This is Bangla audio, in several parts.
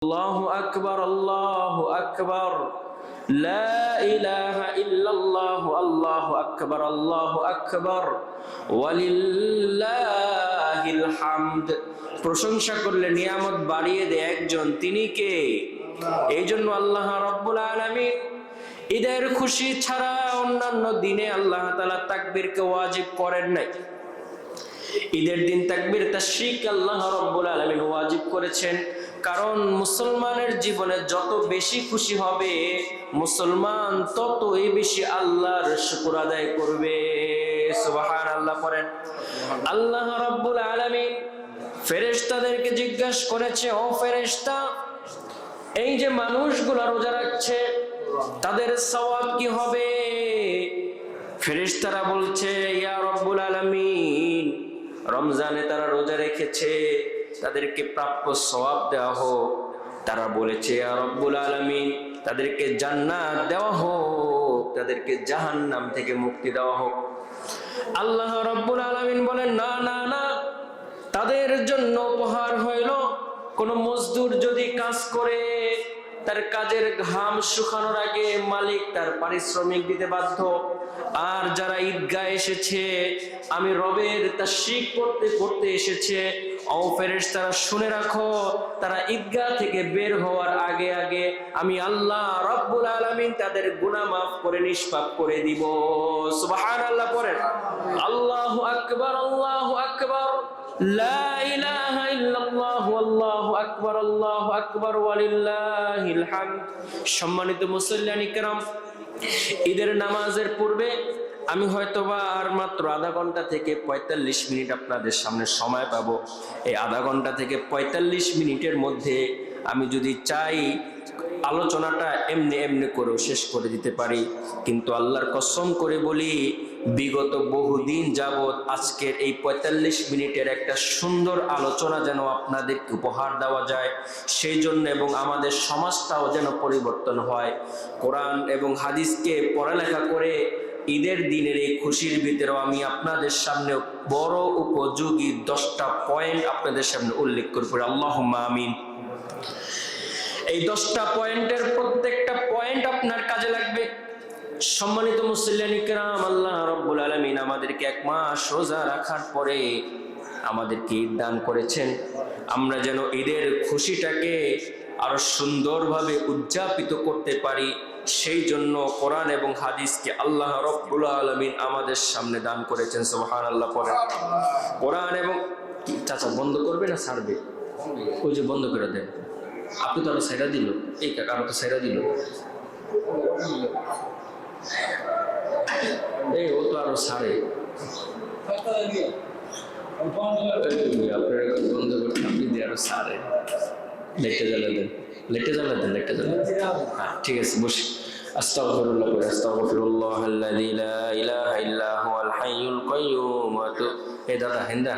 আল্লাহু আকবার আল্লাহু আকবার লা ইলাহা ইল্লাল্লাহু আল্লাহু আকবার ওয়ালিল্লাহিল হামদ। প্রশংসা করলে নিয়ামত বাড়িয়ে দেয় একজন, তিনি কে? এই জন্য আল্লাহ রাব্বুল আলামিন ঈদের খুশি ছাড়া অন্যান্য দিনে আল্লাহ তাআলা তাকবীরকে ওয়াজিব করেন নাই। ঈদের দিন তাকবীর তাশরিক আল্লাহ রাব্বুল আলামিন ওয়াজিব করেছেন, কারণ মুসলমানের জীবনে যত বেশি খুশি হবে মুসলমান ততই বেশি আল্লাহর শুকর আদায় করবে। সুবহানাল্লাহ পড়েন। আল্লাহ রাব্বুল আলামিন ফেরেশতাদেরকে জিজ্ঞাসা করেছে, ও ফেরেশতা, এই যে মানুষগুলো রোজা রাখছে তাদের সওয়াব কি হবে? ফেরেশতারা বলছে, ইয়া রাব্বুল আলামিন, রমজানে তারা রোজা রেখেছে, তাদেরকে প্রাপ্য সওয়াব দেওয়া হোক। তারা বলেছে, ইয়া রাব্বুল আলামিন, তাদেরকে জান্নাত দেওয়া হোক, তাদেরকে জাহান্নাম থেকে মুক্তি দেওয়া হোক। আল্লাহ রাব্বুল আলামিন বলেন, না না না, তাদের জন্য উপহার হইল, কোন মজদুর যদি কাজ করে তার কাজের ঘাম শুকানোর আগে মালিক তার পারিশ্রমিক দিতে বাধ্য। আর যারা ঈদগাহ এসেছে, আমি রবের তাশরিক করতে করতে এসেছে, ও ফেরেশতারা শুনে রাখো, তারা ঈদগাহ থেকে বের হওয়ার আগে আগে আমি আল্লাহ রাব্বুল আলামিন তাদের গুনাহ মাফ করে নিষ্পাপ করে দিব। সুবহানাল্লাহ পড়েন। আল্লাহু আকবার আল্লাহু আকবার লা ইলাহা ইল্লাল্লাহু আল্লাহু আকবার ওয়ালিল্লাহিল হামদ। সম্মানিত মুসল্লিয়ান ইকরাম, ঈদের নামাজের পূর্বে আমি হয়তোবা আর মাত্র আধা ঘন্টা থেকে ৪৫ মিনিট আপনাদের সামনে সময় পাবো। এই আধা ঘন্টা থেকে ৪৫ মিনিটের মধ্যে আমি যদি চাই আলোচনাটা এমনি এমনি করেও শেষ করে দিতে পারি, কিন্তু আল্লাহর কসম করে বলি, বিগত বহুদিন যাবৎ আজকের এই ৪৫ মিনিটের একটা সুন্দর আলোচনা যেন আপনাদেরকে উপহার দেওয়া যায়, সেই জন্য এবং আমাদের সমাজটাও যেন পরিবর্তন হয়, কোরআন এবং হাদিসকে পড়ালেখা করে ঈদের দিনের এই খুশির ভিতরেও আমি আপনাদের সামনে বড় উপযোগী 10টা পয়েন্ট আপনাদের সামনে উল্লেখ করব। আল্লাহুম্মা আমিন। এই 10টা পয়েন্টের প্রত্যেকটা পয়েন্ট আপনার কাজে লাগবে। সম্মানিত মুসল্লিয়ান ইকরাম, আল্লাহ রাব্বুল আলামিন আমাদেরকে এক মাস রোজা রাখার পরে আমাদেরকে ঈদ দান করেছেন। আমরা যেন ঈদের খুশিটাকে আরো সুন্দরভাবে উদযাপিত করতে পারি, সেই জন্য কোরআন এবং হাদিসকে আল্লাহ রাব্বুল আলামিন আমাদের সামনে দান করেছেন। সুবহানাল্লাহ পড়েন। কোরআন এবং চাচা বন্ধ করবে না ছাড়বে? ওই যে বন্ধ করে দেন। আপনি তো আরো সাইরা দিল, এই কাকা আরো তো সাইরা দিল, এই ও তো আরো ছাড়ে। আপনার বন্ধ করতে আপনি দিয়ে আরো ছাড়ে। লেটে জ্বালা দেন, লেটে জ্বালা দেন, লেটে জ্বালা দেন। হ্যাঁ ঠিক আছে, বসে। আস্তাগফিরুল্লাহ করে আস্তাগফিরুল্লাহাল্লাযী লা ইলাহা ইল্লা হুয়াল হাইয়ুল কাইয়্যুম। এই দাদা হেন্দা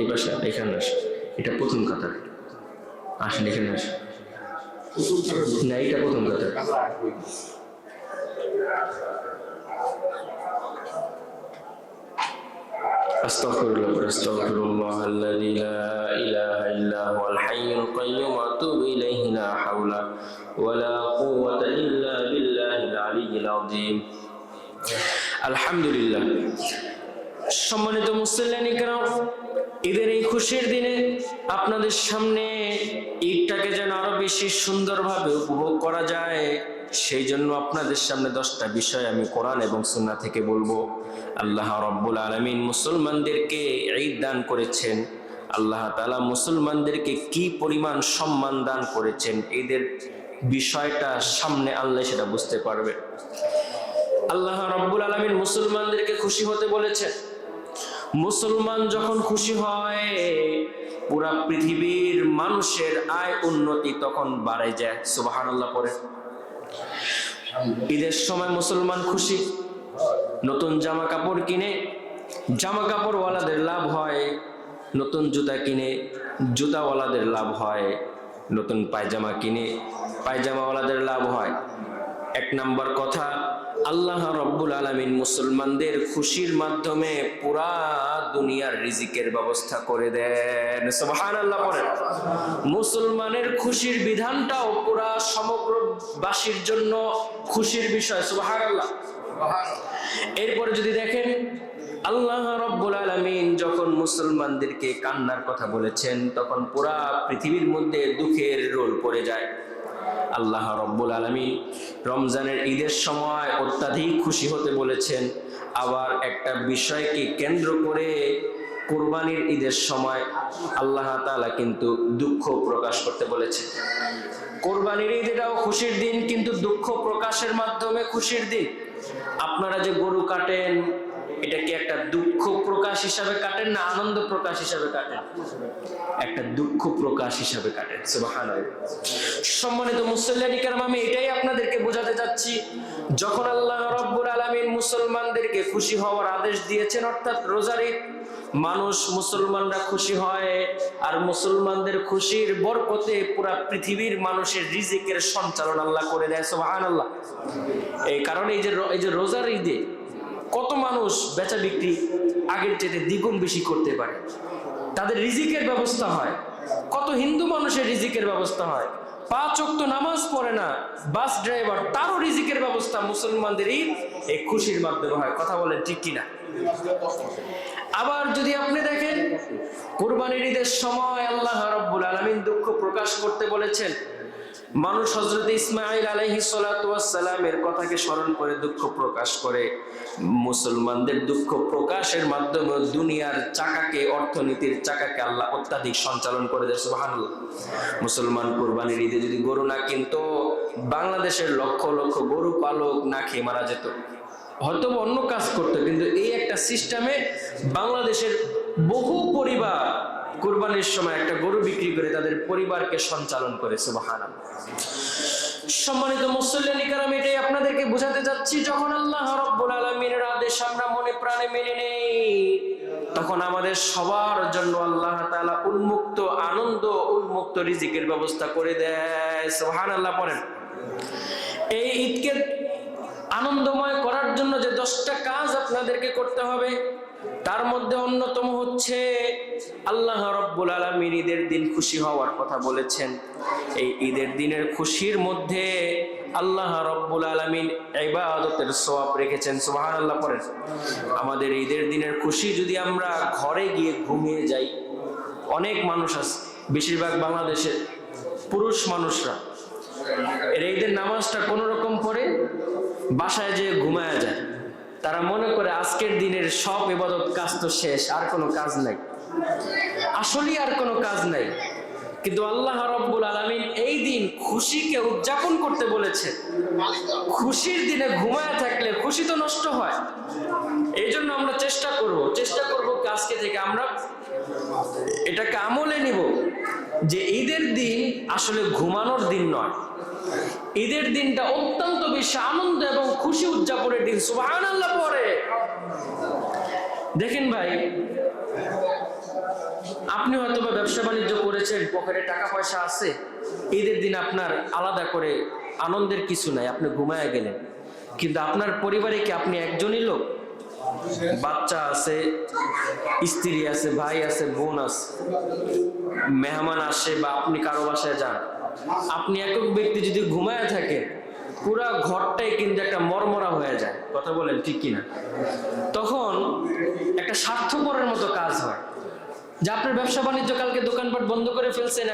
এই পাশে এখানে আসে, এটা প্রথম কথা। আসেন এখানে আসেন। না এটা প্রথম কথা। আস্তাগফিরুল্লাহাল্লাযী লা ইলাহা ইল্লা হুয়াল হাইয়ুল কাইয়্যুম ওয়া আতুবু ইলাইহি লা হাওলা ওয়া লা কুওয়াতা ইল্লা বিল্লাহিল আলিয়্যিল আযীম। আলহামদুলিল্লাহ। সম্মানিত মুসল্লিয়ান ইকরাম, ঈদের এই খুশির দিনে আপনাদের সামনে ঈদটাকে যেন আরো বেশি সুন্দরভাবে উপভোগ করা যায়, সেই জন্য আপনাদের সামনে 10টা বিষয় আমি কোরআন এবং সুন্নাহ থেকে বলবো। আল্লাহ রাব্বুল আলামিন মুসলমানদেরকে ঈদ দান করেছেন, আল্লাহ তাআলা মুসলমানদেরকে কি পরিমাণ সম্মান দান করেছেন, ঈদের বিষয়টা সামনে আল্লাহ সেটা বুঝতে পারবে। আল্লাহ রাব্বুল আলামিন মুসলমানদেরকে খুশি হতে বলেছেন। মুসলমান যখন খুশি হয়, পুরা পৃথিবীর মানুষের আয় উন্নতি তখন বাড়ে যায়। সুবহানাল্লাহ পড়ে। ঈদের সময় মুসলমান খুশি, নতুন জামা কাপড় কিনে, জামা কাপড়ওয়ালাদের লাভ হয়, নতুন জুতা কিনে জুতাওয়ালাদের লাভ হয়, নতুন পায়জামা কিনে পায়জামাওয়ালাদের লাভ হয়। এক নাম্বার কথা, আল্লাহ রাব্বুল আলামিন মুসলমানদের খুশির মাধ্যমে পুরা দুনিয়ার রিজিকের ব্যবস্থা করে দেন। সুবহানাল্লাহ পড়েন। মুসলমানের খুশির বিধানটাও পুরা সমগ্রবাসীর জন্য খুশির বিষয়। সুবহানাল্লাহ। এরপরে যদি দেখেন, আল্লাহ রাব্বুল আলামিন যখন মুসলমানদেরকে কান্নার কথা বলেছেন, তখন পুরা পৃথিবীর মধ্যে দুঃখের রোল পড়ে যায়। আল্লাহ রাব্বুল আলামিন রমজানের ঈদের সময় অত্যাধিক খুশি হতে বলেছেন। আবার একটা বিষয়কে কেন্দ্র করে কুরবানির ঈদের সময় আল্লাহ তাআলা কিন্তু দুঃখ প্রকাশ করতে বলেছেন। কুরবানির ঈদ এটাও খুশির দিন, কিন্তু দুঃখ প্রকাশের মাধ্যমে খুশির দিন। আপনারা যে গরু কাটেন, এটা কি একটা দুঃখ প্রকাশ হিসাবে কাটেন না আনন্দ প্রকাশ হিসাবে কাটেন? একটা দুঃখ প্রকাশ হিসাবে কাটেন। সুবহানাল্লাহ। সম্মানিত মুসল্লিয়ানি কেরাম, আমি এটাই আপনাদেরকে বোঝাতে চাচ্ছি, যখন আল্লাহ রাব্বুল আলামিন মুসলমানদেরকে খুশি হওয়ার আদেশ দিয়েছেন, অর্থাৎ রোজার ঈদ, মানুষ মুসলমানরা খুশি হয়, আর মুসলমানদের খুশির বরকতে পুরা পৃথিবীর মানুষের রিজিকের সঞ্চালন আল্লাহ করে দেয়। সুবহানাল্লাহ। এই কারণে এই যে রোজার ঈদে কত মানুষ বেচা বিক্রি আগের চেয়ে দ্বিগুণ বেশি করতে পারে, তাদের রিজিকের ব্যবস্থা হয়। কত হিন্দু মানুষের রিজিকের ব্যবস্থা হয়, 5 ওয়াক্ত নামাজ পড়ে না, বাস ড্রাইভার, তারও রিজিকের ব্যবস্থা মুসলমানদের এই খুশির মাধ্যমে হয়। কথা বলেন ঠিক কিনা? আবার যদি আপনি দেখেন, কুরবানির ঈদের সময় আল্লাহ রাব্বুল আলামিন দুঃখ প্রকাশ করতে বলেছেন। মানুষ হযরত ইসমাঈল আলাইহিস সালাতু ওয়াস সালামের কথাকে স্মরণ করে দুঃখ প্রকাশ করে। মুসলমানদের দুঃখ প্রকাশের মাধ্যমে দুনিয়ার চাকাকে, অর্থনীতির চাকাকে আল্লাহ অত্যাধিক সঞ্চালন করে দেয়। সুবহানাল্লাহ। মুসলমান কুরবানির ঈদে যদি গরু না কিনতো, বাংলাদেশের লক্ষ লক্ষ গরু পালক না খেয়ে মারা যেত, হয়তো অন্য কাজ করতো, কিন্তু এই একটা সিস্টেমে বাংলাদেশের বহু পরিবার কুরবানির সময় একটা গরু বিক্রি করে তাদের পরিবারকে সঞ্চালন করে। সুবহানাল্লাহ। সম্মানিত মুসল্লিয়ানি কেরাম, এটাই আপনাদেরকে বোঝাতে যাচ্ছি, যখন আল্লাহ রাব্বুল আলামিনের আদেশ আমরা মনে প্রাণে মেনে নেই, তখন আমাদের সবার জন্য আল্লাহ তাআলা উন্মুক্ত আনন্দ, উন্মুক্ত রিজিকের ব্যবস্থা করে দেয়। সুবহানাল্লাহ পড়েন। এই ঈদকে আনন্দময় করার জন্য যে 10টা কাজ আপনাদেরকে করতে হবে, তার মধ্যে অন্যতম হচ্ছে আল্লাহ রাব্বুল আলামিন ঈদের দিন খুশি হওয়ার কথা বলেছেন। এই ঈদের দিনের খুশির মধ্যে আল্লাহ রাব্বুল আলামিন ইবাদতের সওয়াব রেখেছেন। সুবহানাল্লাহ পড়েন। আমাদের ঈদের দিনের খুশি যদি আমরা ঘরে গিয়ে ঘুমিয়ে যাই, অনেক মানুষ আছে, বেশিরভাগ বাংলাদেশের পুরুষ মানুষরা এর ঈদের নামাজটা কোনো রকম পড়ে বাসায় যেয়ে ঘুমায়া যায়। তারা মনে করে আজকের দিনের সব ইবাদত কাজ তো শেষ, আর কোনো কাজ নাই। আসলে আর কোনো কাজ নাই, কিন্তু আল্লাহ রাব্বুল আলামিন এই দিন খুশিকে উদযাপন করতে বলেছেন। খুশির দিনে ঘুমায়া থাকলে খুশি তো নষ্ট হয়। এই জন্য আমরা চেষ্টা করব আজকে থেকে আমরা এটাকে আমলে নিব যে ঈদের দিন আসলে ঘুমানোর দিন নয়, ঈদের দিনটা অত্যন্ত বেশি আনন্দ এবং খুশি উদযাপনের দিন। সুবহানাল্লাহ পড়ে। দেখেন ভাই, আপনি হয়তো বা ব্যবসা বাণিজ্য করেছেন, পকেটে টাকা পয়সা আছে, ঈদের দিন আপনার আলাদা করে আনন্দের কিছু নাই, আপনি ঘুমায় গেলেন, কিন্তু আপনার পরিবারে কি আপনি একজনই লোক? বাচ্চা আছে, স্ত্রী আছে, ভাই আছে, বোন আছে, মেহমান আসে বা আপনি কারো বাসায় যান, আপনি একক ব্যক্তি যদি ঘুমায় থাকেন, পুরা ঘরটাই কিন্তু একটা মরমরা হয়ে যায়। কথা বলেন ঠিক কিনা? তখন একটা স্বার্থপরের মতো কাজ হয় যে আপনার ব্যবসা বাণিজ্য কালকে দোকানপাট বন্ধ করে ফেলছেন,